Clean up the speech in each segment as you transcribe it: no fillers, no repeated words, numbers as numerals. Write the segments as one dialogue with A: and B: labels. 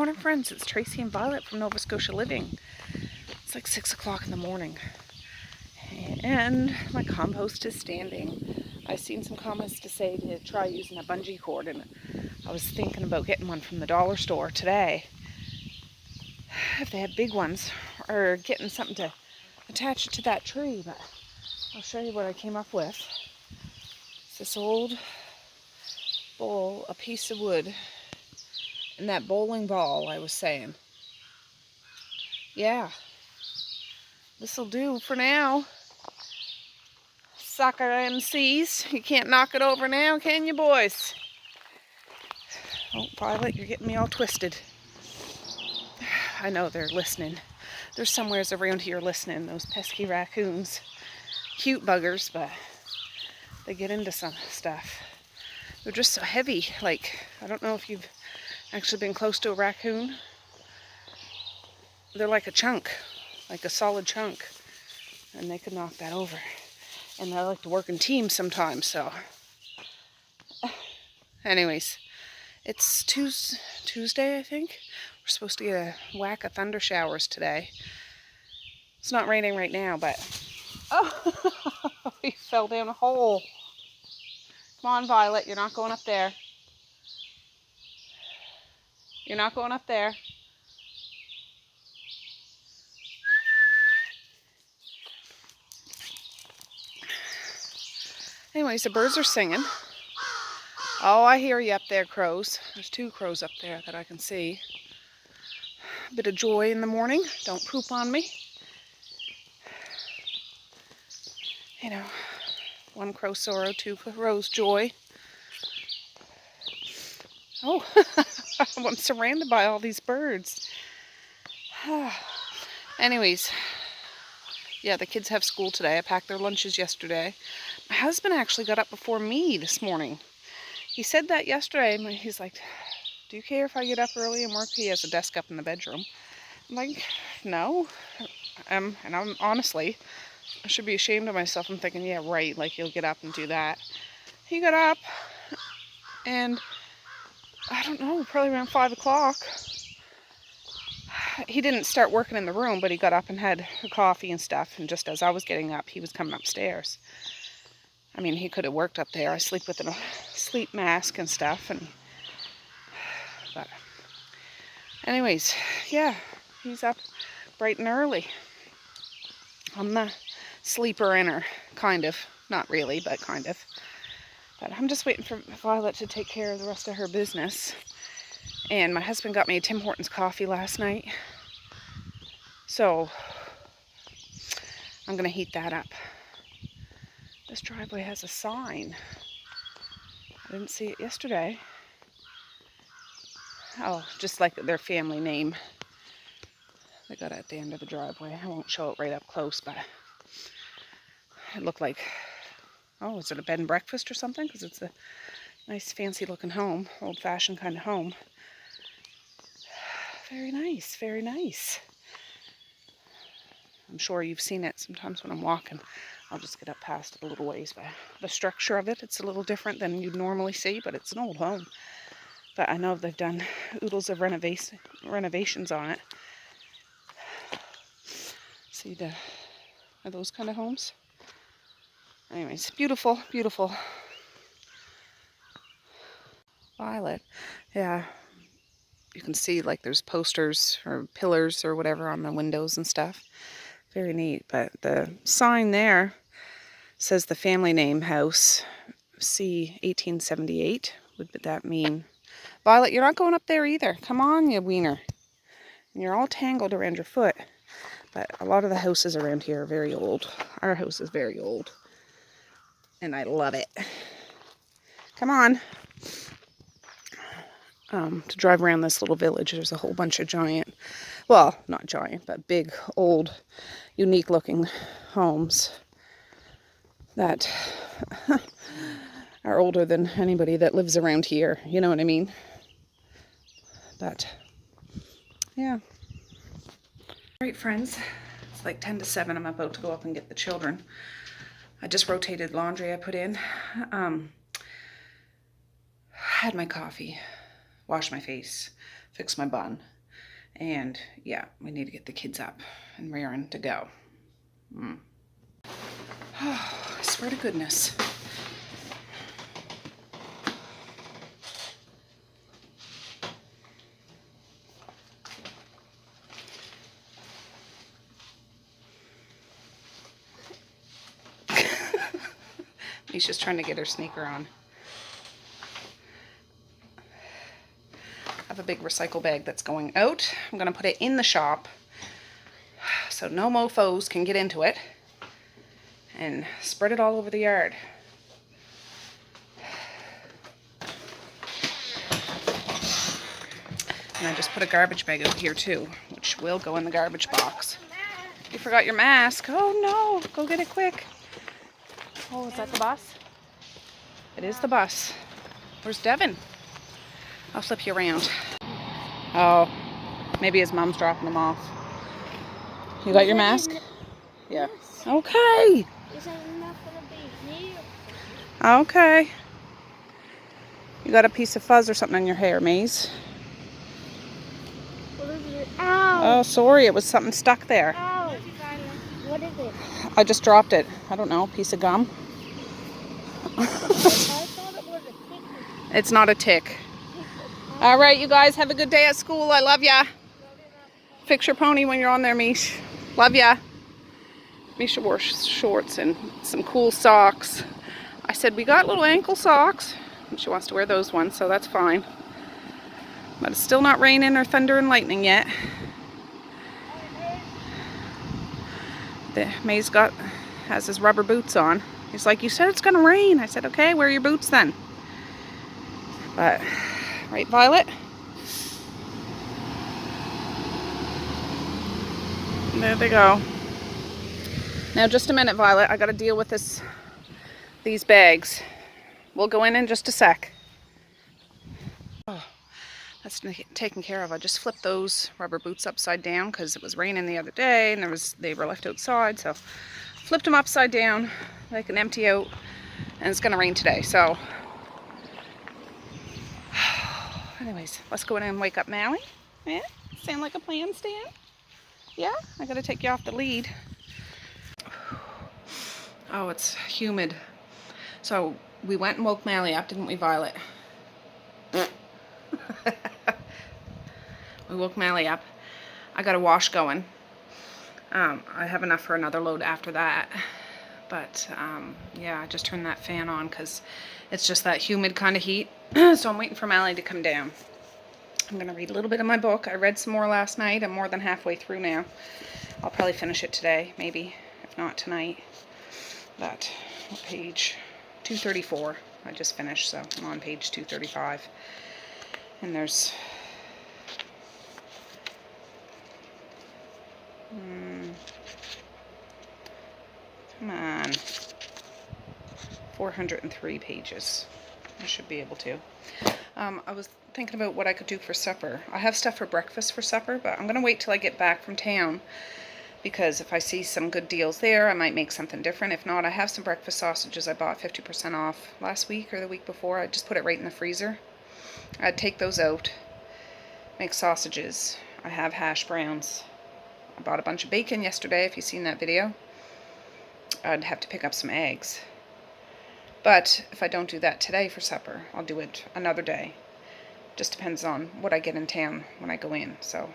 A: morning, friends. It's Tracey and Violet from Nova Scotia Living. It's like 6 o'clock in the morning, and my compost is standing. I've seen some comments to say to try using a bungee cord, and I was thinking about getting one from the dollar store today, if they have big ones, or getting something to attach it to that tree. But I'll show you what I came up with. It's this old bowl, a piece of wood, and that bowling ball I was saying. Yeah, this'll do for now. Sucker MCs, you can't knock it over now, can you, boys? Oh, Violet, you're getting me all twisted. I know they're listening. They're somewheres around here listening, those pesky raccoons. Cute buggers, but they get into some stuff. They're just so heavy. Like, I don't know if you've actually been close to a raccoon. They're like a chunk, like a solid chunk, and they could knock that over. And I like to work in teams sometimes, so. Anyways, it's Tuesday, I think. We're supposed to get a whack of thunder showers today. It's not raining right now, but oh, he fell down a hole. Come on, Violet, you're not going up there. You're not going up there. Anyways, the birds are singing. Oh, I hear you up there, crows. There's 2 crows up there that I can see. A bit of joy in the morning. Don't poop on me. You know, 1 crow sorrow, 2 crows joy. Oh, I'm surrounded by all these birds. Anyways, yeah, the kids have school today. I packed their lunches yesterday. My husband actually got up before me this morning. He said that yesterday. He's like, do you care if I get up early and work? He has a desk up in the bedroom. I'm like, no. And I'm honestly, I should be ashamed of myself. I'm thinking, yeah, right, like you'll get up and do that. He got up, and I don't know, probably around 5 o'clock. He didn't start working in the room, but he got up and had a coffee and stuff. And just as I was getting up, he was coming upstairs. I mean, he could have worked up there. I sleep with a sleep mask and stuff. But anyways, yeah, he's up bright and early. I'm the sleeper inner, kind of. Not really, but kind of. But I'm just waiting for Violet to take care of the rest of her business. And my husband got me a Tim Hortons coffee last night. So I'm going to heat that up. This driveway has a sign. I didn't see it yesterday. Oh, just like their family name. They got it at the end of the driveway. I won't show it right up close, but it looked like, oh, is it a bed and breakfast or something? Because it's a nice fancy looking home, old fashioned kind of home. Very nice, very nice. I'm sure you've seen it sometimes when I'm walking. I'll just get up past it a little ways. But the structure of it, it's a little different than you'd normally see, but it's an old home. But I know they've done oodles of renovations on it. See, are those kind of homes? Anyways, beautiful, beautiful. Violet, yeah. You can see like there's posters or pillars or whatever on the windows and stuff. Very neat. But the sign there says the family name house, C 1878. Would that mean? Violet, you're not going up there either. Come on, you wiener. And you're all tangled around your foot. But a lot of the houses around here are very old. Our house is very old. And I love it. Come on. To drive around this little village, there's a whole bunch of giant, well, not giant, but big, old, unique looking homes that are older than anybody that lives around here. You know what I mean? But, yeah. Alright, friends. It's like 10 to 7. I'm about to go up and get the children. I just rotated laundry I put in. Had my coffee. Wash my face, fix my bun. And yeah, we need to get the kids up and raring to go. Oh, I swear to goodness. Misha's trying to get her sneaker on. I have a big recycle bag that's going out. I'm going to put it in the shop so no mofos can get into it, and spread it all over the yard. And I just put a garbage bag out here too, which will go in the garbage box. You forgot your mask. Oh no, go get it quick. Oh, is that the bus? It is the bus. Where's Devin? I'll flip you around. Oh, maybe his mom's dropping him off. You got your mask? Yeah. Okay.
B: Is that enough for the baby?
A: Okay. You got a piece of fuzz or something on your hair, Maze?
B: What is it? Ow!
A: Oh, sorry, it was something stuck there.
B: Ow! What is it?
A: I just dropped it. I don't know, a piece of gum.
B: I thought it was a tick.
A: It's not a tick. All right, you guys have a good day at school. I love ya. Fix your pony when you're on there, Mish. Love ya. Misha wore shorts and some cool socks. I said, we got little ankle socks. And she wants to wear those ones, so that's fine. But it's still not raining or thunder and lightning yet. The Maze has his rubber boots on. He's like, you said it's gonna rain. I said, okay, wear your boots then. But, right, Violet? There they go. Now, just a minute, Violet. I got to deal with these bags. We'll go in just a sec. Oh, that's taken care of. I just flipped those rubber boots upside down because it was raining the other day and they were left outside. So, flipped them upside down. They can empty out, and it's going to rain today. So, anyways, let's go in and wake up Maui. Yeah, sound like a plan, Stan? Yeah, I got to take you off the lead. Oh, it's humid. So we went and woke Mally up, didn't we, Violet? We woke Mally up. I got a wash going. I have enough for another load after that. But yeah, I just turned that fan on because it's just that humid kind of heat. So I'm waiting for Mally to come down. I'm going to read a little bit of my book. I read some more last night. I'm more than halfway through now. I'll probably finish it today, maybe, if not tonight. But page 234 I just finished, so I'm on page 235. And there's come on, 403 pages. I should be able to. I was thinking about what I could do for supper. I have stuff for breakfast for supper, but I'm going to wait till I get back from town, because if I see some good deals there, I might make something different. If not, I have some breakfast sausages I bought 50% off last week or the week before. I just put it right in the freezer. I'd take those out, make sausages. I have hash browns. I bought a bunch of bacon yesterday, if you've seen that video. I'd have to pick up some eggs. But if I don't do that today for supper, I'll do it another day. Just depends on what I get in town when I go in. So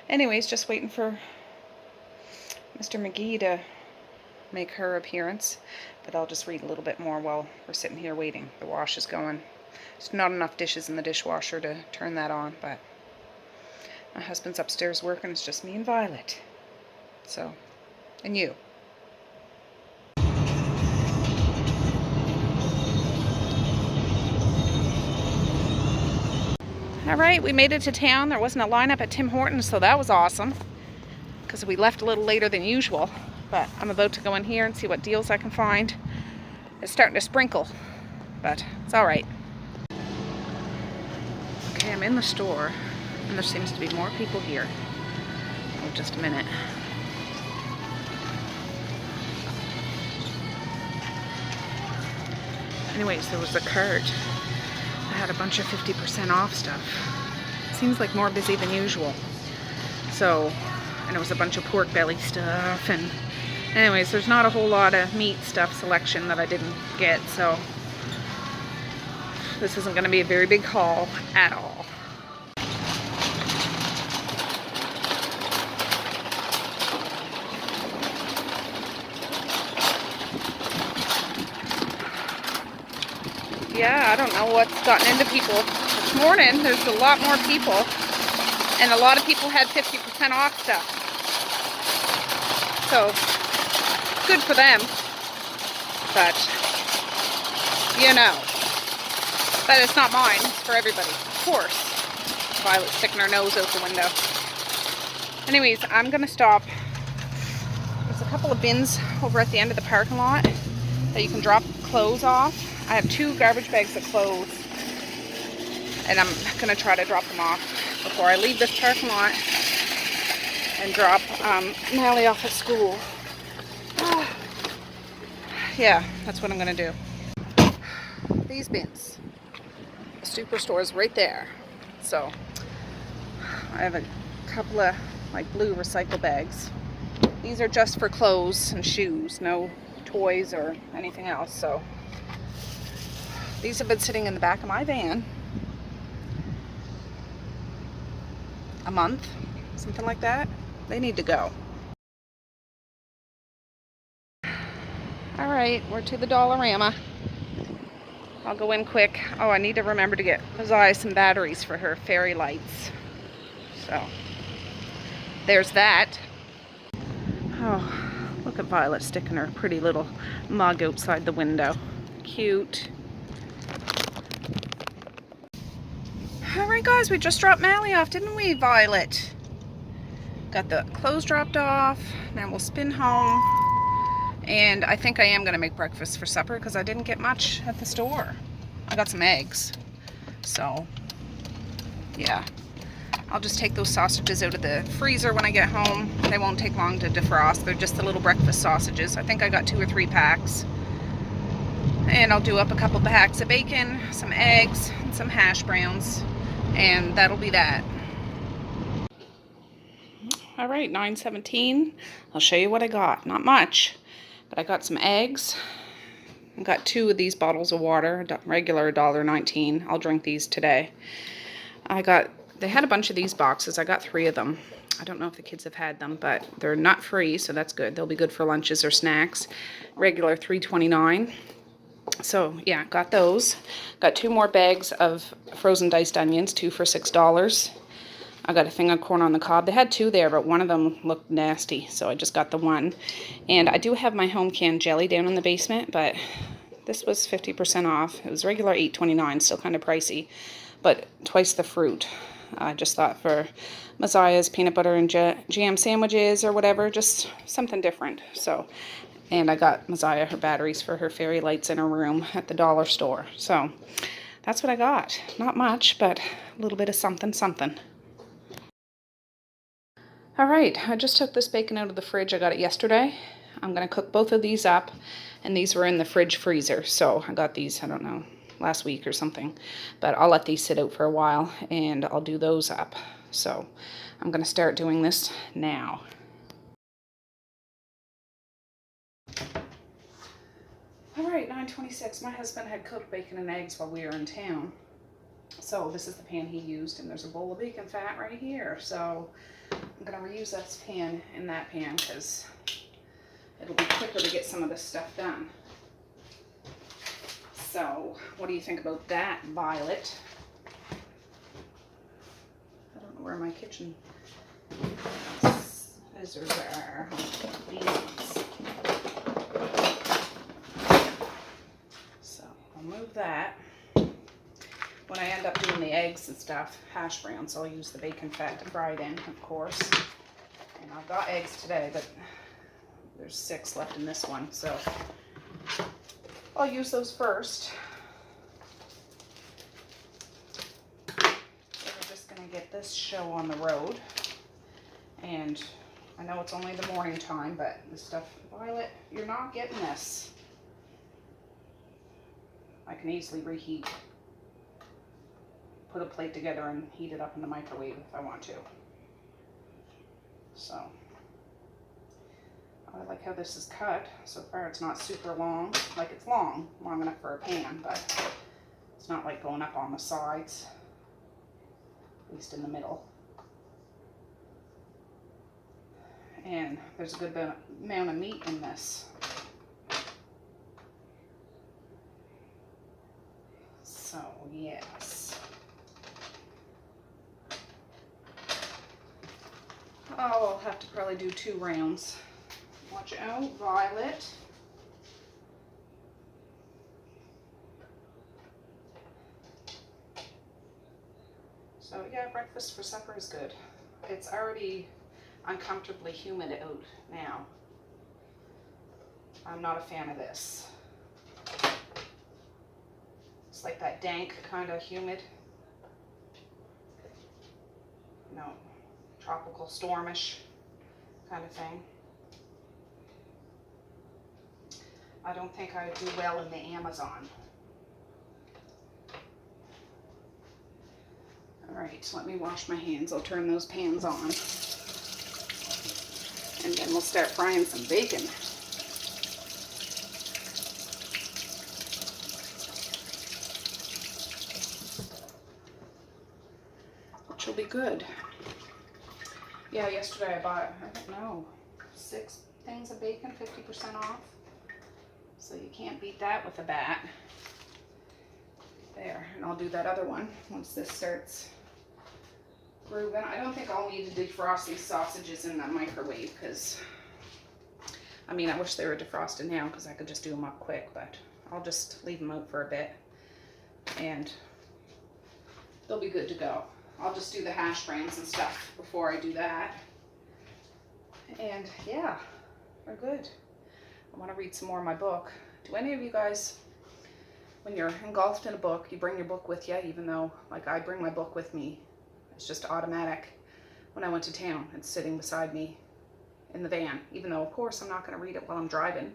A: anyways, just waiting for Mr. McGee to make her appearance. But I'll just read a little bit more while we're sitting here waiting. The wash is going. There's not enough dishes in the dishwasher to turn that on, but my husband's upstairs working. It's just me and Violet. So, and you. Alright, we made it to town. There wasn't a lineup at Tim Hortons, so that was awesome. Because we left a little later than usual. But I'm about to go in here and see what deals I can find. It's starting to sprinkle, but it's alright. Okay, I'm in the store, and there seems to be more people here. Oh, just a minute. Anyways, there was a cart. I had a bunch of 50% off stuff. Seems like more busy than usual. So, and it was a bunch of pork belly stuff, and anyways, there's not a whole lot of meat stuff selection that I didn't get, so this isn't going to be a very big haul at all. Yeah, I don't know what's gotten into people. This morning, there's a lot more people, and a lot of people had 50% off stuff. So, good for them, but, you know, but it's not mine, it's for everybody, of course. Violet's sticking her nose out the window. Anyways, I'm gonna stop. There's a couple of bins over at the end of the parking lot that you can drop clothes off. I have 2 garbage bags of clothes, and I'm gonna try to drop them off before I leave this parking lot and drop Nally off at school. Yeah, that's what I'm gonna do. These bins, the superstore is right there. So I have a couple of like blue recycle bags. These are just for clothes and shoes, no toys or anything else. So these have been sitting in the back of my van a month, something like that. They need to go. All right, we're to the Dollarama. I'll go in quick. Oh, I need to remember to get Messiah some batteries for her fairy lights. So there's that. Oh, look at Violet sticking her pretty little mug outside the window. Cute. Alright guys, we just dropped Mally off, didn't we, Violet? Got the clothes dropped off. Now we'll spin home. And I think I am going to make breakfast for supper because I didn't get much at the store. I got some eggs. So, yeah. I'll just take those sausages out of the freezer when I get home. They won't take long to defrost. They're just the little breakfast sausages. I think I got 2 or 3 packs. And I'll do up a couple packs of bacon, some eggs, and some hash browns. And that'll be that. Alright, 9:17. I'll show you what I got. Not much, but I got some eggs. I got 2 of these bottles of water, regular $1.19. I'll drink these today. They had a bunch of these boxes. I got 3 of them. I don't know if the kids have had them, but they're nut free, so that's good. They'll be good for lunches or snacks. Regular $3.29. So yeah, got those. Got 2 more bags of frozen diced onions, 2 for $6. I got a thing of corn on the cob. They had 2 there, but one of them looked nasty, so I just got the one. And I do have my home canned jelly down in the basement, but this was 50% off. It was regular $8.29, still kind of pricey, but twice the fruit. I just thought for Messiah's peanut butter and jam sandwiches or whatever, just something different. So, and I got Messiah her batteries for her fairy lights in her room at the dollar store. So that's what I got. Not much, but a little bit of something, something. All right, I just took this bacon out of the fridge. I got it yesterday. I'm going to cook both of these up, and these were in the fridge freezer. So I got these, I don't know, last week or something. But I'll let these sit out for a while, and I'll do those up. So I'm going to start doing this now. All right, 9:26. My husband had cooked bacon and eggs while we were in town. So this is the pan he used, and there's a bowl of bacon fat right here. So I'm going to reuse this pan in that pan because it'll be quicker to get some of this stuff done. So what do you think about that, Violet? I don't know where my kitchen scissors are. These ones. So I'll move that. When I end up doing the eggs and stuff, hash browns, I'll use the bacon fat to fry it in, of course. And I've got eggs today, but there's 6 left in this one, so I'll use those first. So we're just going to get this show on the road. And I know it's only the morning time, but this stuff, Violet, you're not getting this. I can easily reheat. Put a plate together and heat it up in the microwave if I want to. So I like how this is cut. So far it's not super long. Like it's long enough for a pan, but it's not like going up on the sides, at least in the middle. And there's a good amount of meat in this. So yes. Oh, I'll have to probably do 2 rounds. Watch out, Violet. So yeah, breakfast for supper is good. It's already uncomfortably humid out now. I'm not a fan of this. It's like that dank kind of humid. No, tropical stormish kind of thing. I don't think I do well in the Amazon. All right, let me wash my hands. I'll turn those pans on. And then we'll start frying some bacon. Which will be good. Yeah, yesterday I bought, I don't know, 6 things of bacon, 50% off. So you can't beat that with a bat. There, and I'll do that other one once this starts grooving. I don't think I'll need to defrost these sausages in the microwave because, I mean, I wish they were defrosted now because I could just do them up quick, but I'll just leave them out for a bit and they'll be good to go. I'll just do the hash browns and stuff before I do that. And yeah, we're good. I want to read some more of my book. Do any of you guys, when you're engulfed in a book, you bring your book with you, even though, like, I bring my book with me. It's just automatic. When I went to town, it's sitting beside me in the van, even though, of course, I'm not going to read it while I'm driving.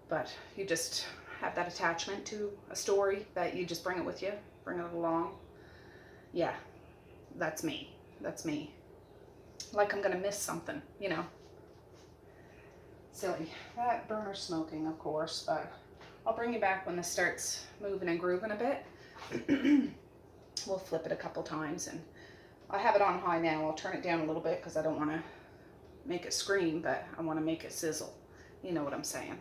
A: But you just have that attachment to a story that you just bring it with you, bring it along. Yeah, that's me. That's me. Like I'm going to miss something, you know. Silly. That burner's smoking, of course, but I'll bring you back when this starts moving and grooving a bit. We'll flip it a couple times, and I have it on high now. I'll turn it down a little bit because I don't want to make it scream, but I want to make it sizzle. You know what I'm saying.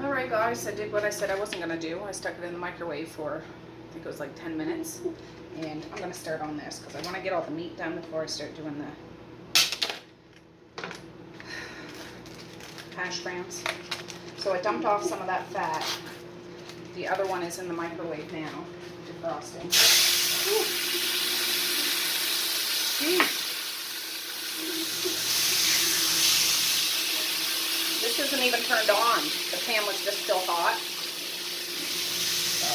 A: Alright guys, I did what I said I wasn't going to do. I stuck it in the microwave for, I think it was like 10 minutes. And I'm going to start on this because I want to get all the meat done before I start doing the hash browns. So I dumped off some of that fat. The other one is in the microwave now, defrosting. Jeez. This isn't even turned on. The pan was just still hot. So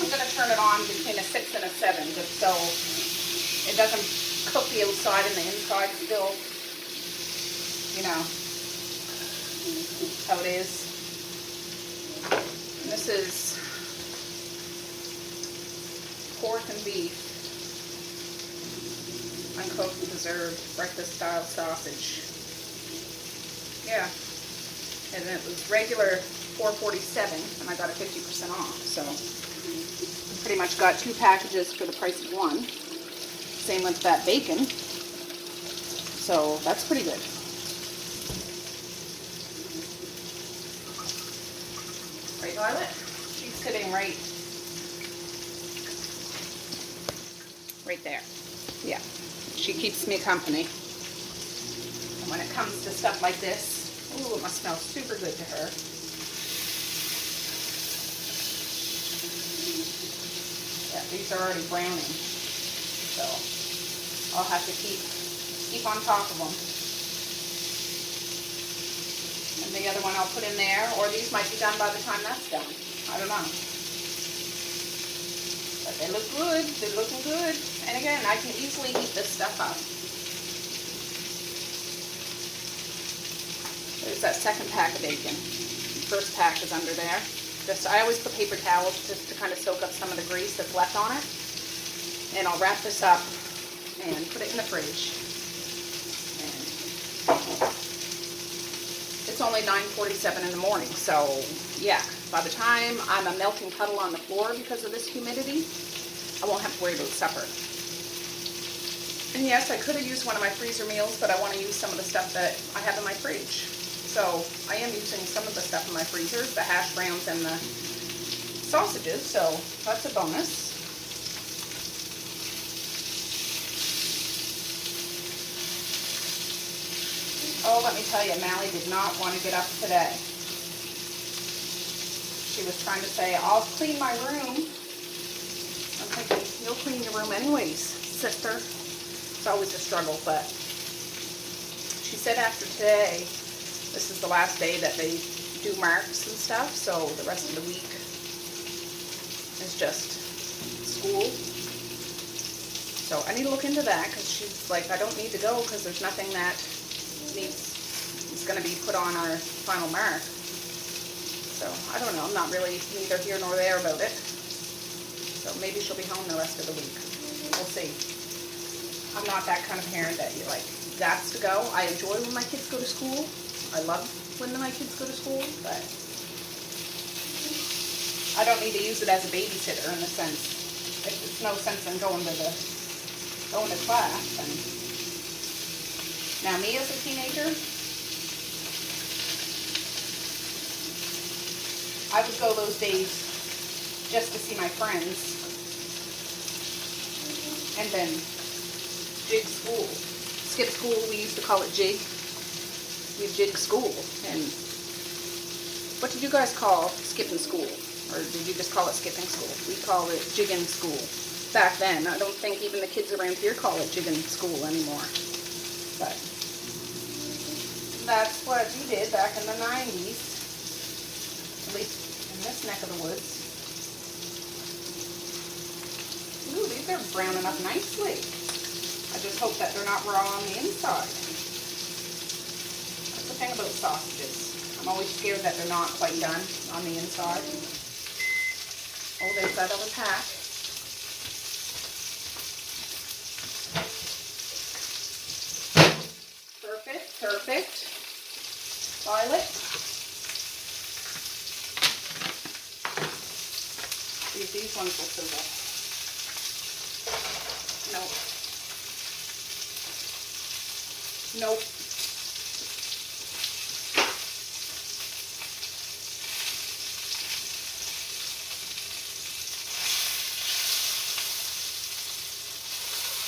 A: I'm going to turn it on between a 6 and a 7 just so it doesn't cook the outside and the inside still, you know, how it is. And this is pork and beef, uncooked, preserved, breakfast style sausage. Yeah, and it was regular $4.47, and I got it 50% off, so pretty much got 2 packages for the price of 1. same with that bacon. So that's pretty good. Right, Violet? She's sitting right there. Yeah, she keeps me company. And when it comes to stuff like this, ooh, it must smell super good to her. Yeah, these are already browning, so I'll have to keep on top of them. And the other one I'll put in there, or these might be done by the time that's done. I don't know. But they look good. They're looking good. And again, I can easily heat this stuff up. There's that second pack of bacon. The first pack is under there. I always put paper towels just to kind of soak up some of the grease that's left on it. And I'll wrap this up and put it in the fridge. And it's only 9:47 in the morning, so yeah, by the time I'm a melting puddle on the floor because of this humidity, I won't have to worry about supper. And yes, I could have used one of my freezer meals, but I want to use some of the stuff that I have in my fridge. So I am using some of the stuff in my freezer, the hash browns and the sausages, so that's a bonus. Oh, let me tell you, Mally did not want to get up today. She was trying to say, I'll clean my room. I'm thinking, you'll clean your room anyways, sister. It's always a struggle, but she said after today, this is the last day that they do marks and stuff, so the rest of the week is just school. So I need to look into that, because she's like, I don't need to go because there's nothing that is going to be put on our final mark. So I don't know, I'm not really neither here nor there about it. So maybe she'll be home the rest of the week. We'll see. I'm not that kind of parent that you're like, that's to go. I enjoy when my kids go to school. I love when my kids go to school, but I don't need to use it as a babysitter in the sense. It's no sense in going to class. And now me as a teenager, I would go those days just to see my friends and then jig school. Skip school, we used to call it jig. We'd jig school. And what did you guys call skipping school? Or did you just call it skipping school? We call it jigging school. Back then, I don't think even the kids around here call it jigging school anymore. But that's what we did back in the 90s. At least in this neck of the woods. Ooh, these are browning up nicely. I just hope that they're not raw on the inside. That's the thing about sausages. I'm always scared that they're not quite done on the inside. Oh, there's that other pack. Perfect, perfect. Violet. See if these ones will sizzle. Nope. Nope.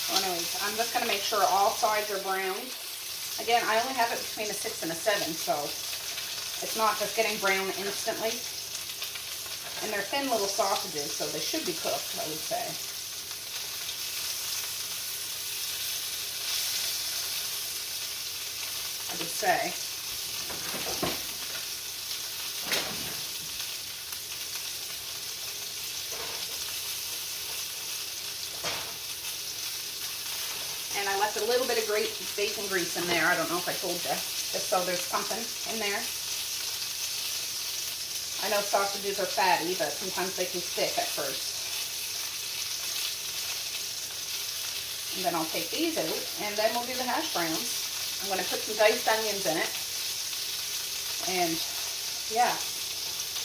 A: So anyways, I'm just going to make sure all sides are browned. Again, I only have it between a 6 and a 7, so it's not just getting brown instantly. And they're thin little sausages, so they should be cooked, I would say. I would say. And I left a little bit of bacon grease in there. I don't know if I told you. Just so there's something in there. I know sausages are fatty, but sometimes they can stick at first. And then I'll take these out, and then we'll do the hash browns. I'm going to put some diced onions in it. And, yeah.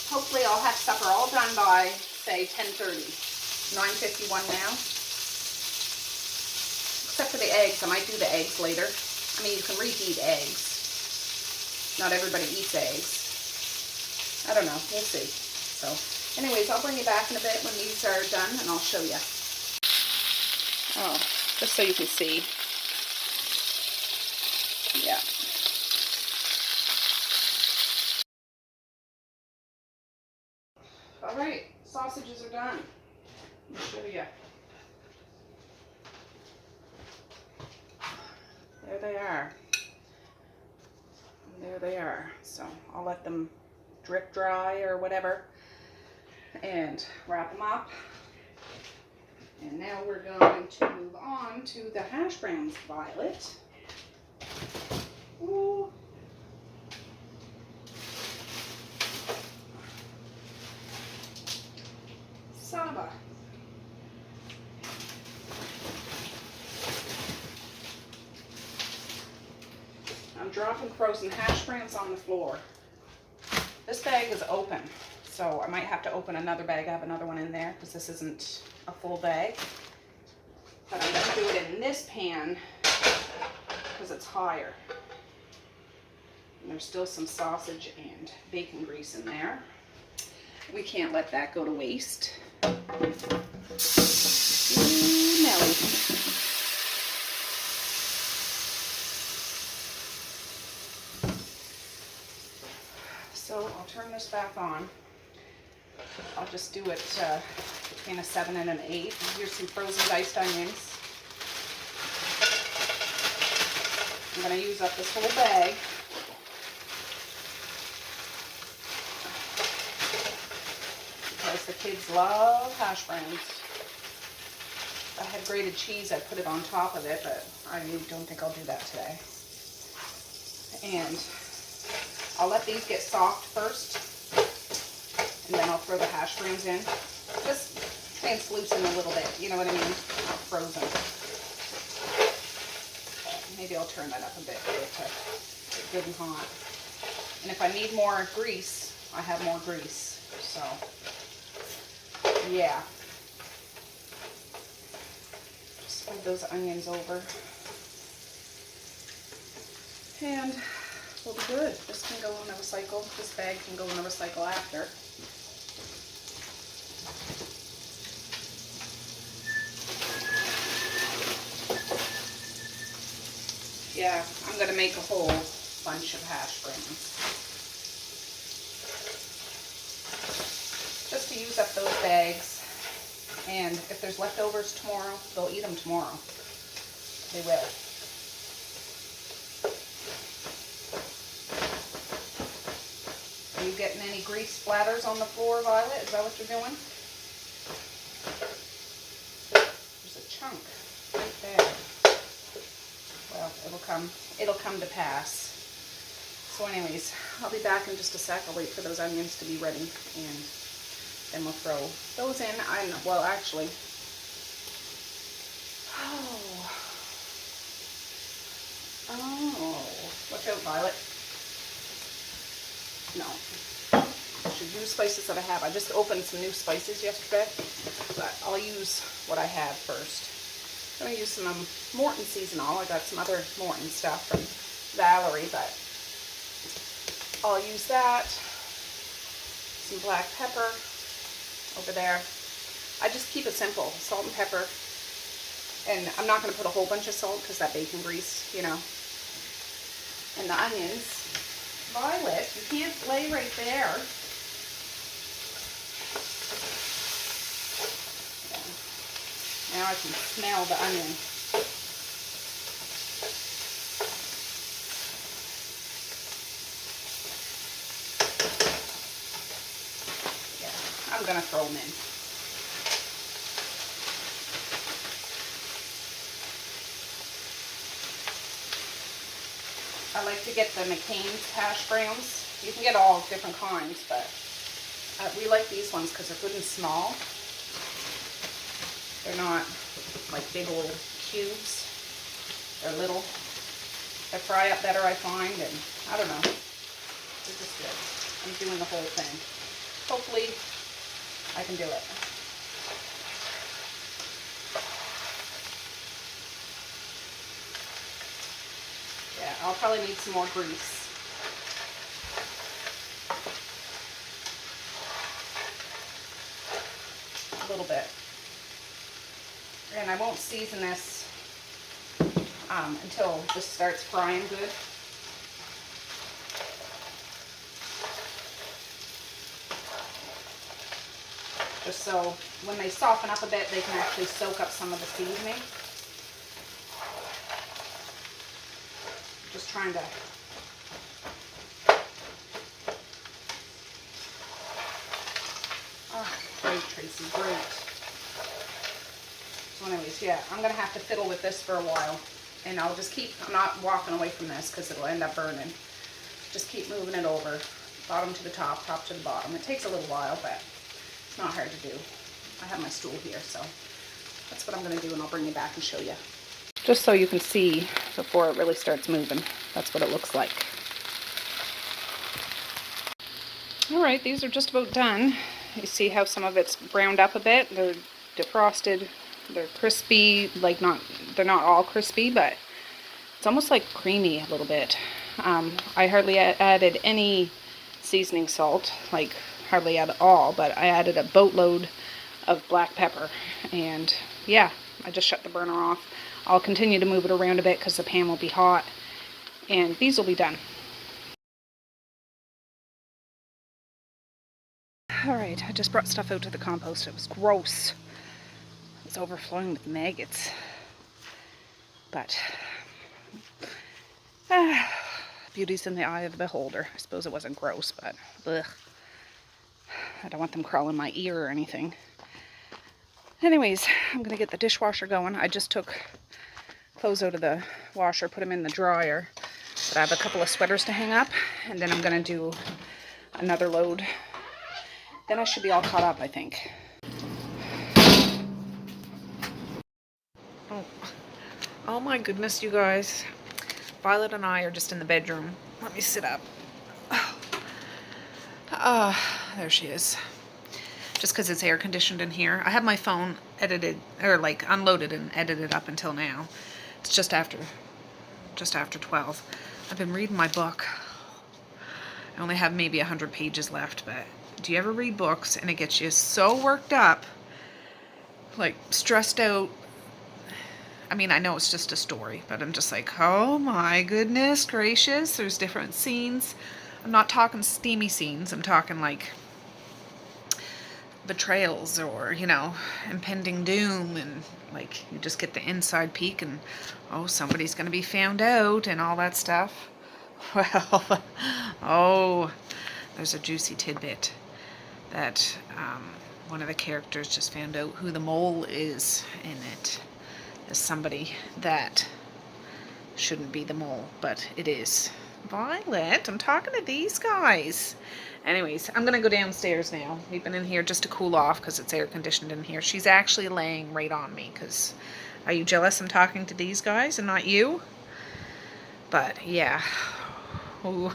A: Hopefully I'll have supper all done by, say, 10:30. 9:51 now. Except for the eggs. I might do the eggs later. I mean, you can reheat eggs. Not everybody eats eggs. I don't know. We'll see. So, anyways, I'll bring you back in a bit when these are done, and I'll show you. Oh, just so you can see. Yeah. All right, sausages are done. Let me show you. There they are. There they are. So I'll let them drip dry or whatever and wrap them up. And now we're going to move on to the hash browns, Violet. Ooh. Son of a. I'm dropping frozen hash browns on the floor. This bag is open, so I might have to open another bag. I have another one in there because this isn't a full bag. But I'm going to do it in this pan because it's higher. And there's still some sausage and bacon grease in there. We can't let that go to waste. Ooh, Nelly. So I'll turn this back on. I'll just do it between a 7 and an 8. Here's some frozen diced onions. I'm going to use up this whole bag. Because the kids love hash browns. If I had grated cheese, I'd put it on top of it, but I don't think I'll do that today. And I'll let these get soft first, and then I'll throw the hash browns in. Just translucent a little bit, you know what I mean? Not frozen. Maybe I'll turn that up a bit for it to get good and hot. And if I need more grease, I have more grease. So, yeah. Just spread those onions over. And we'll be good. This can go in a recycle. This bag can go in a recycle after. Yeah, I'm going to make a whole bunch of hash browns. Just to use up those bags. And if there's leftovers tomorrow, they'll eat them tomorrow. They will. Are you getting any grease splatters on the floor, Violet? Is that what you're doing? There's a chunk right there. Well, it'll come to pass. So anyways, I'll be back in just a sec. I'll wait for those onions to be ready, and then we'll throw those in. Well, actually, oh, watch out, Violet. No. I should use spices that I have. I just opened some new spices yesterday, but I'll use what I have first. I'm going to use some Morton seasonal. I got some other Morton stuff from Valerie, but I'll use that. Some black pepper over there. I just keep it simple. Salt and pepper. And I'm not going to put a whole bunch of salt because that bacon grease, you know. And the onions. Violet, you can't lay right there. Now I can smell the onion. Yeah, I'm going to throw them in. I like to get the McCain's hash browns. You can get all different kinds, but we like these ones because they're good and small. They're not like big old cubes. They're little. They fry up better, I find, and I don't know. They're just good. I'm doing the whole thing. Hopefully, I can do it. I'll probably need some more grease. A little bit. And I won't season this until this starts frying good. Just so when they soften up a bit, they can actually soak up some of the seasoning. Just trying to great, Tracy, great. So anyways, yeah, I'm gonna have to fiddle with this for a while, and I'll just keep, I'm not walking away from this because it'll end up burning. Just keep moving it over, bottom to the top, top to the bottom. It takes a little while, but it's not hard to do. I have my stool here, so that's what I'm gonna do, and I'll bring you back and show you. Just so you can see before it really starts moving. That's what it looks like. All right, these are just about done. You see how some of it's browned up a bit. They're defrosted. They're crispy, like they're not all crispy, but it's almost like creamy a little bit. I hardly added any seasoning salt, like hardly at all, but I added a boatload of black pepper. And yeah, I just shut the burner off. I'll continue to move it around a bit because the pan will be hot, and these will be done. Alright, I just brought stuff out to the compost. It was gross. It was overflowing with maggots. But beauty's in the eye of the beholder. I suppose it wasn't gross, but ugh. I don't want them crawling my ear or anything. Anyways, I'm going to get the dishwasher going. I just took clothes out of the washer, put them in the dryer. But I have a couple of sweaters to hang up, and then I'm going to do another load. Then I should be all caught up, I think. Oh my goodness, you guys. Violet and I are just in the bedroom. Let me sit up. There she is. Just because it's air conditioned in here. I have my phone edited, or like unloaded and edited up until now. It's just after 12. I've been reading my book. I only have maybe 100 pages left, but do you ever read books and it gets you so worked up, like stressed out? I mean, I know it's just a story, but I'm just like, oh my goodness gracious, there's different scenes. I'm not talking steamy scenes, I'm talking like betrayals or, you know, impending doom, and like you just get the inside peek and, oh, somebody's going to be found out and all that stuff. Well, oh, there's a juicy tidbit that one of the characters just found out who the mole is in it. Is somebody that shouldn't be the mole, but it is. Violet, I'm talking to these guys. Anyways, I'm gonna go downstairs now. We've been in here just to cool off because it's air conditioned in here. She's actually laying right on me because, are you jealous I'm talking to these guys and not you? But yeah. Ooh.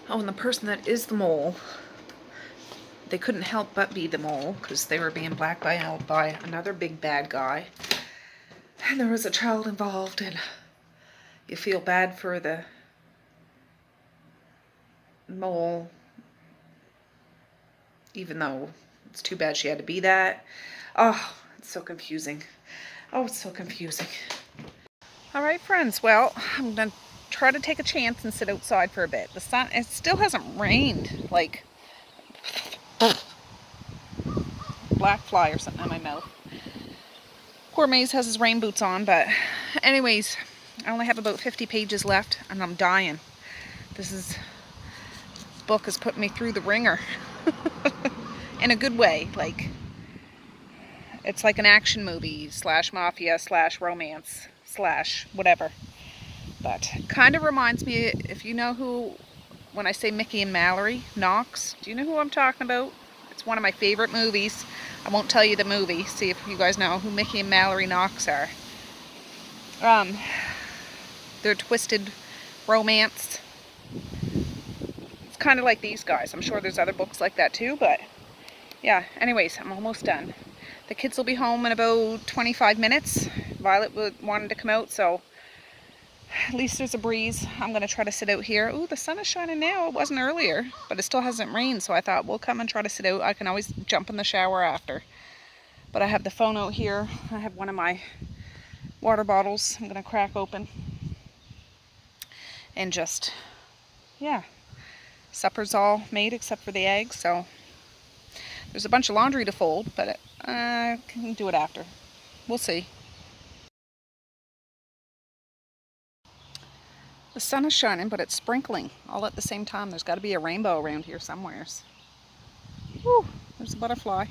A: Oh, and the person that is the mole, they couldn't help but be the mole because they were being blackmailed by another big bad guy. And there was a child involved, and you feel bad for the mole, even though it's too bad she had to be that. Oh, it's so confusing. Oh, it's so confusing. All right, friends. Well, I'm going to try to take a chance and sit outside for a bit. The sun, it still hasn't rained. Like, black fly or something in my mouth. Poor Maze has his rain boots on, but anyways, I only have about 50 pages left and I'm dying. This book has put me through the ringer. In a good way. Like, it's like an action movie / mafia / romance / whatever. But kind of reminds me, if you know who, when I say Mickey and Mallory, Knox, do you know who I'm talking about? It's one of my favorite movies. I won't tell you the movie. See if you guys know who Mickey and Mallory Knox are. Their twisted romance. It's kind of like these guys. I'm sure there's other books like that too, but yeah. Anyways, I'm almost done. The kids will be home in about 25 minutes. Violet wanted to come out, so At least there's a breeze. I'm going to try to sit out here. Ooh, the sun is shining now. It wasn't earlier, but it still hasn't rained, so I thought we'll come and try to sit out. I can always jump in the shower after. But I have the phone out here. I have one of my water bottles I'm going to crack open. And just, yeah, supper's all made except for the eggs, so there's a bunch of laundry to fold, but I can do it after. We'll see. The sun is shining, but it's sprinkling all at the same time. There's got to be a rainbow around here somewheres. Whew, there's a butterfly.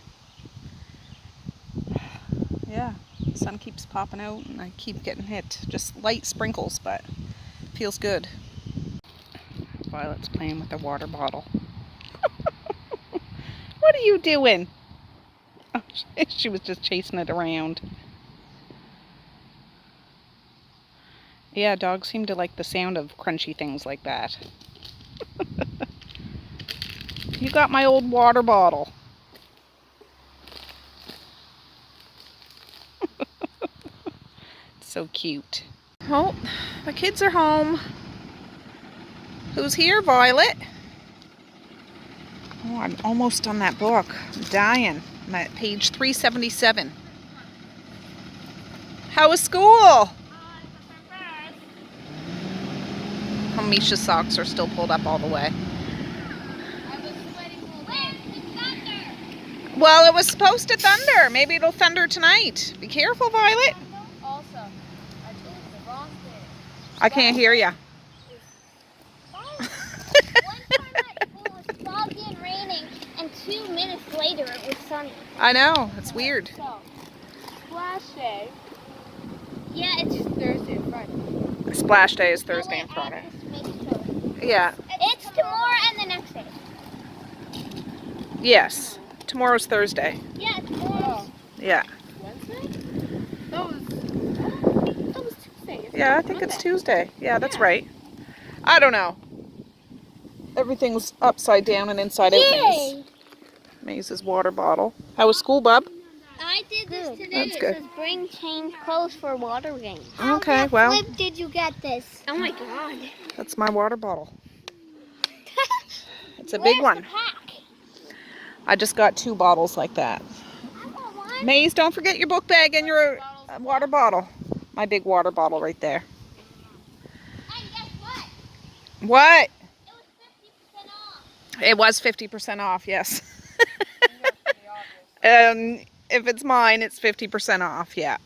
A: Yeah, the sun keeps popping out and I keep getting hit. Just light sprinkles, but it feels good. Violet's playing with a water bottle. What are you doing? Oh, she was just chasing it around. Yeah, dogs seem to like the sound of crunchy things like that. You got my old water bottle. So cute. Oh, the kids are home. Who's here, Violet? Oh, I'm almost on that book. I'm dying. I'm at page 377. How was school? Misha's socks are still pulled up all the way. Well, it was supposed to thunder. Maybe it'll thunder tonight. Be careful, Violet.
B: Also, I told you the wrong thing.
A: I can't hear you.
B: One time at school was foggy and raining, and 2 minutes later it was sunny.
A: I know. It's weird.
B: So, splash day. Yeah, it's Thursday and Friday.
A: Splash day is Thursday and Friday. Yeah.
B: It's tomorrow and the next day.
A: Yes. Tomorrow's Thursday.
B: Yeah, tomorrow.
A: Yeah.
B: Wednesday? That was Tuesday.
A: Yeah, I think it's Tuesday. Yeah, that's right. I don't know. Everything's upside down and inside out. Maze. Maze's water bottle. How was school, bub?
B: I did this today.
A: That's good.
B: It says bring change clothes for water games.
A: Okay, well.
B: How did you get this? Oh my god.
A: That's my water bottle. It's a big one. I just got 2 bottles like that. Maze, don't forget your book bag and your water bottle. My big water bottle right there.
B: And guess what?
A: What?
B: It was 50% off.
A: It was 50% off, yes. If it's mine, it's 50% off, yeah.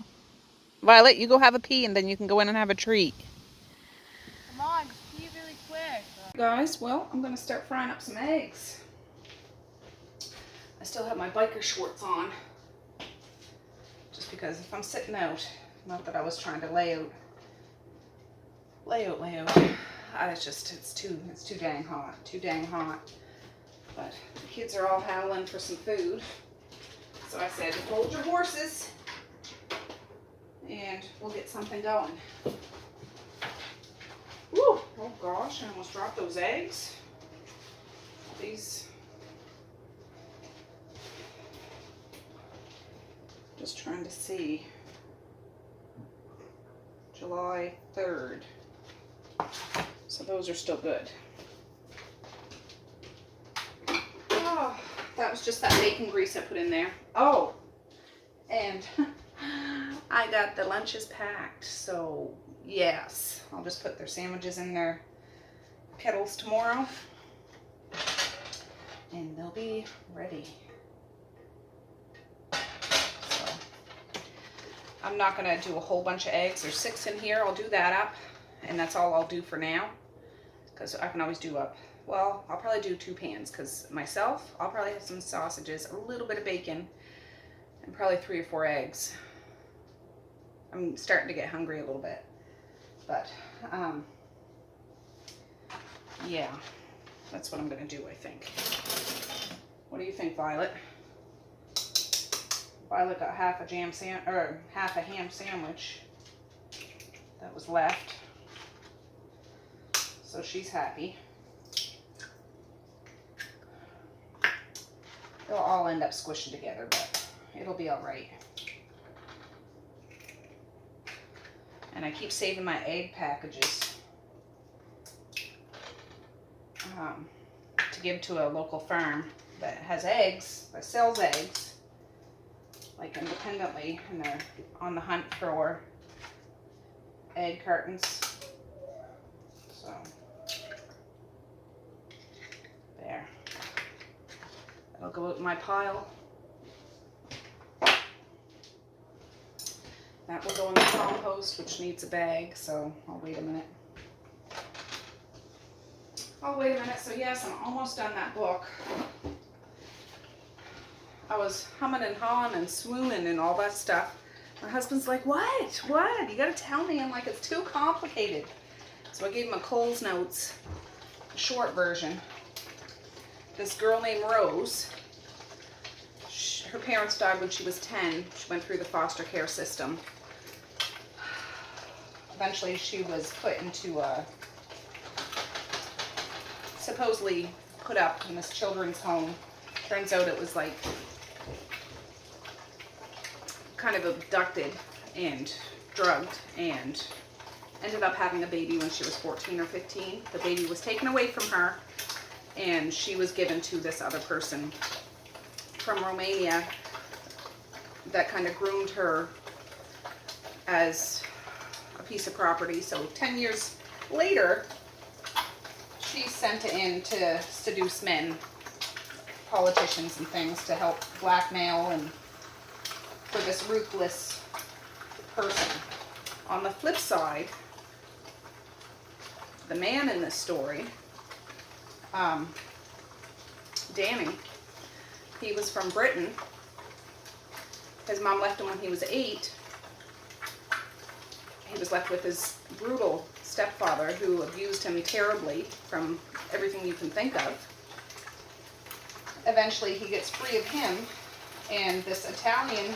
A: Violet, you go have a pee and then you can go in and have a treat.
B: Come on, just pee really quick.
A: Guys, well, I'm going to start frying up some eggs. I still have my biker shorts on. Just because if I'm sitting out, not that I was trying to lay out. It's too dang hot. But the kids are all howling for some food. So I said, hold your horses and we'll get something going. Woo! Oh gosh, I almost dropped those eggs. These. Just trying to see. July 3rd. So those are still good. Oh, that was just that bacon grease I put in there. Oh, and I got the lunches packed. So yes, I'll just put their sandwiches in their kettles tomorrow. And they'll be ready. I'm not going to do a whole bunch of eggs. There's 6 in here. I'll do that up. And that's all I'll do for now. Because I can always do up. Well, I'll probably do 2 pans. Because myself, I'll probably have some sausages, a little bit of bacon, and probably 3 or 4 eggs. I'm starting to get hungry a little bit. But, yeah. That's what I'm going to do, I think. What do you think, Violet? Violet got half a ham sandwich that was left, so she's happy. They'll all end up squishing together, but it'll be all right. And I keep saving my egg packages to give to a local farm that has eggs, that sells eggs, like independently, and they're on the hunt for egg cartons. So, there. That'll go out in my pile. That will go in the compost, which needs a bag, so I'll wait a minute. So yes, I'm almost done that book. I was humming and hawing and swooning and all that stuff. My husband's like, what? You gotta tell me. I'm like, it's too complicated. So I gave him a Coles Notes, short version. This girl named Rose, her parents died when she was 10. She went through the foster care system. Eventually she was put into supposedly put up in this children's home. Turns out it was like kind of abducted and drugged, and ended up having a baby when she was 14 or 15. The baby was taken away from her, and she was given to this other person from Romania that kind of groomed her as a piece of property. So 10 years later, she's sent in to seduce men, politicians and things, to help blackmail and for this ruthless person. On the flip side, the man in this story, Danny, he was from Britain. His mom left him when he was 8. He was left with his brutal stepfather who abused him terribly from everything you can think of. Eventually he gets free of him, and this Italian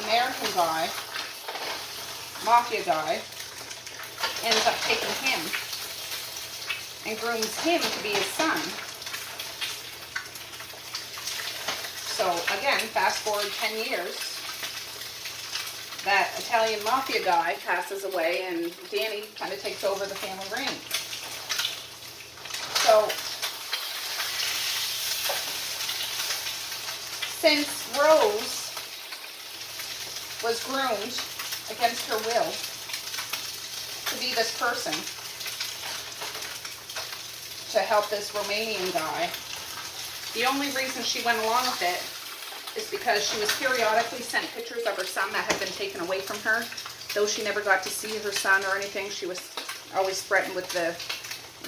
A: American guy, mafia guy, ends up taking him and grooms him to be his son. So again, fast forward 10 years, that Italian mafia guy passes away and Danny kind of takes over the family reign. So, since Rose was groomed against her will to be this person, to help this Romanian guy, the only reason she went along with it is because she was periodically sent pictures of her son that had been taken away from her. Though she never got to see her son or anything, she was always threatened with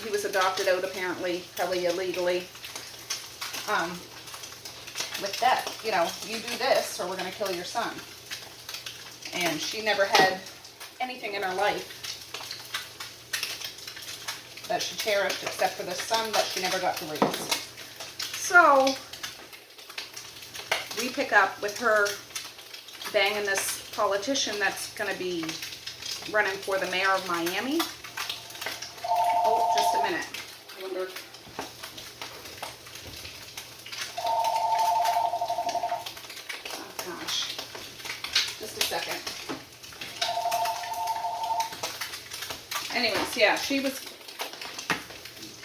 A: he was adopted out apparently, probably illegally, with death. You know, you do this or we're going to kill your son. And she never had anything in her life that she cherished except for the son that she never got to raise. So we pick up with her banging this politician that's going to be running for the mayor of Miami. Oh, just a minute. I wonder. Oh gosh. Just a second. Anyways, yeah, she was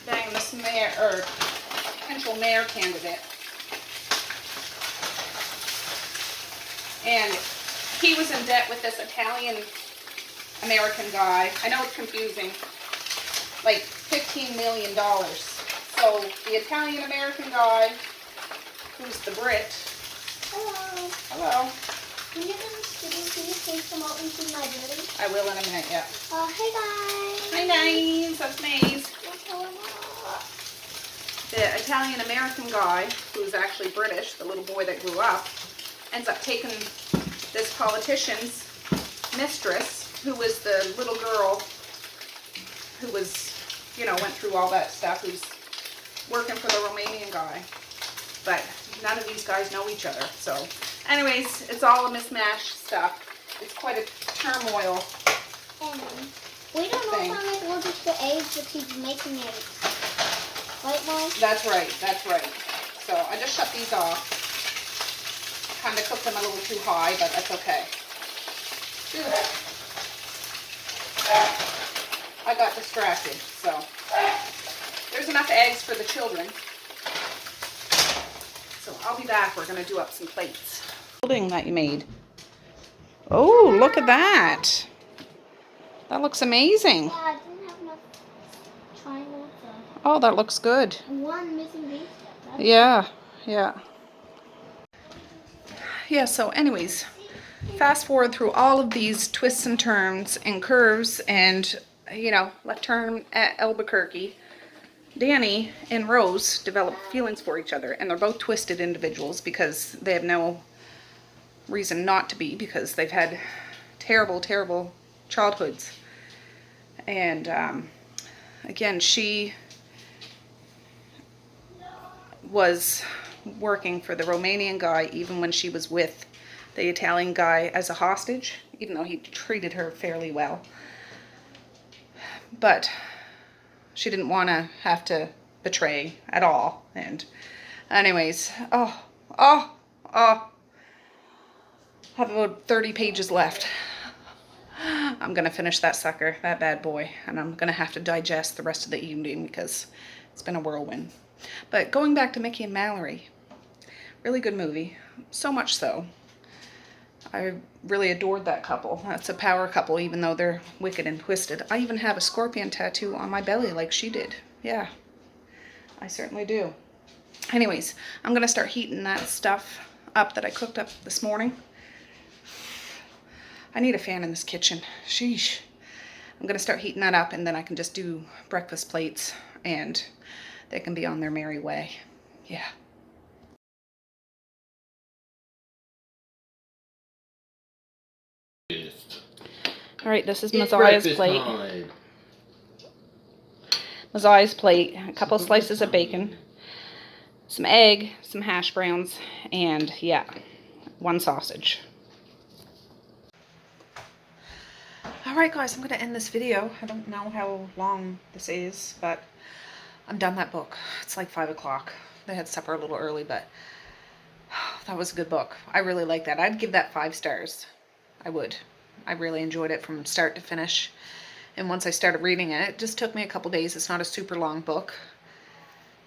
A: banging this mayor, or potential mayor candidate. And he was in debt with this Italian American guy. I know it's confusing. Like $15 million. So the Italian American guy, who's the Brit.
B: Hello.
A: Hello.
B: When you're done sitting, can you please come out and see my dirty?
A: I will in a minute, yeah.
B: Hey guys.
A: Hi guys, that's Maze.
B: What's going on?
A: The Italian American guy, who's actually British, the little boy that grew up, ends up taking this politician's mistress, who was the little girl who was, you know, went through all that stuff, who's working for the Romanian guy. But none of these guys know each other. So anyways, it's all a mismatched stuff. It's quite a turmoil.
B: And we don't know if I'm allergic to eggs, but he's making eggs. Right, Mom?
A: That's right, that's right. So I just shut these off. Kind of cooked them a little too high, but that's okay. I got distracted. So there's enough eggs for the children. So I'll be back. We're going to do up some plates. Building that you made. Oh, look at that. That looks amazing.
B: Yeah, I didn't have enough triangles.
A: Oh, that looks good.
B: One missing base step.
A: Yeah, yeah. Yeah, so anyways, fast forward through all of these twists and turns and curves and, you know, left turn at Albuquerque. Danny and Rose develop feelings for each other, and they're both twisted individuals because they have no reason not to be, because they've had terrible, terrible childhoods. And again, she was working for the Romanian guy even when she was with the Italian guy as a hostage, even though he treated her fairly well. But she didn't want to have to betray at all. And anyways, I have about 30 pages left. I'm going to finish that sucker, that bad boy, and I'm going to have to digest the rest of the evening because it's been a whirlwind. But going back to Mickey and Mallory, really good movie. So much so. I really adored that couple. That's a power couple, even though they're wicked and twisted. I even have a scorpion tattoo on my belly like she did. Yeah, I certainly do. Anyways, I'm going to start heating that stuff up that I cooked up this morning. I need a fan in this kitchen. Sheesh. I'm going to start heating that up, and then I can just do breakfast plates, and they can be on their merry way. Yeah. All right, this is Messiah's plate.
C: Time.
A: Messiah's plate, a couple slices of bacon, some egg, some hash browns, and yeah, one sausage. All right, guys, I'm going to end this video. I don't know how long this is, but I'm done that book. It's like 5 o'clock. They had supper a little early, but that was a good book. I really like that. I'd give that 5 stars. I would. I really enjoyed it from start to finish. And once I started reading it, it just took me a couple days. It's not a super long book,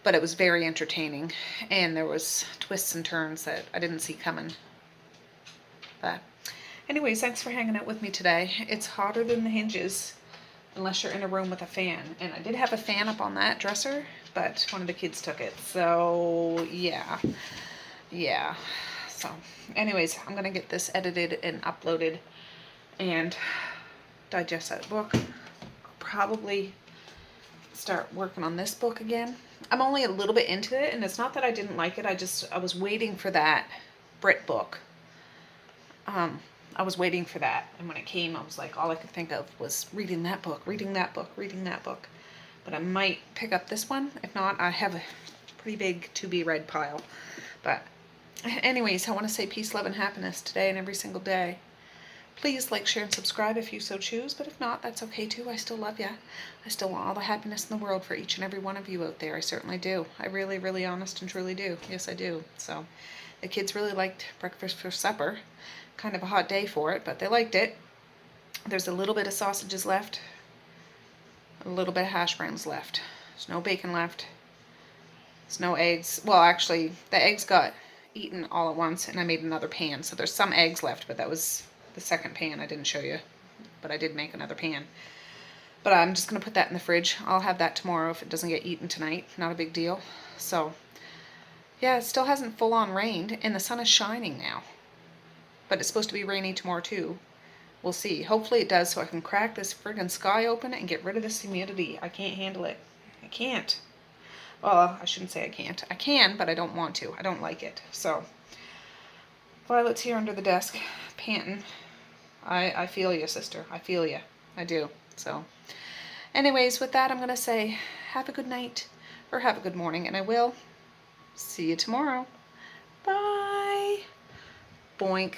A: but it was very entertaining. And there was twists and turns that I didn't see coming. But anyways, thanks for hanging out with me today. It's hotter than the hinges unless you're in a room with a fan. And I did have a fan up on that dresser, but one of the kids took it. So yeah. Yeah. So anyways, I'm going to get this edited and uploaded and digest that book. Probably start working on this book again. I'm only a little bit into it, and it's not that I didn't like it. I was waiting for that Brit book. I was waiting for that, and when it came, I was like, all I could think of was reading that book, reading that book, reading that book. But I might pick up this one. If not, I have a pretty big to-be read pile. But anyways, I want to say peace, love, and happiness today and every single day. Please like, share, and subscribe if you so choose, but if not, that's okay too. I still love you. I still want all the happiness in the world for each and every one of you out there. I certainly do. I really, really honest and truly do. Yes, I do. So the kids really liked breakfast for supper. Kind of a hot day for it, but they liked it. There's a little bit of sausages left, a little bit of hash browns left. There's no bacon left. There's no eggs. Well, actually, the eggs got eaten all at once, and I made another pan. So there's some eggs left, but that was the second pan. I didn't show you, but I did make another pan. But I'm just going to put that in the fridge. I'll have that tomorrow if it doesn't get eaten tonight. Not a big deal. So, yeah, it still hasn't full on rained, and the sun is shining now. But it's supposed to be rainy tomorrow too. We'll see. Hopefully it does, so I can crack this friggin' sky open and get rid of this humidity. I can't handle it. I can't. Well, I shouldn't say I can't. I can, but I don't want to. I don't like it. So, Violet's here under the desk, panting. I feel you, sister. I feel you. I do. So, anyways, with that, I'm going to say have a good night or have a good morning, and I will see you tomorrow. Bye. Boink.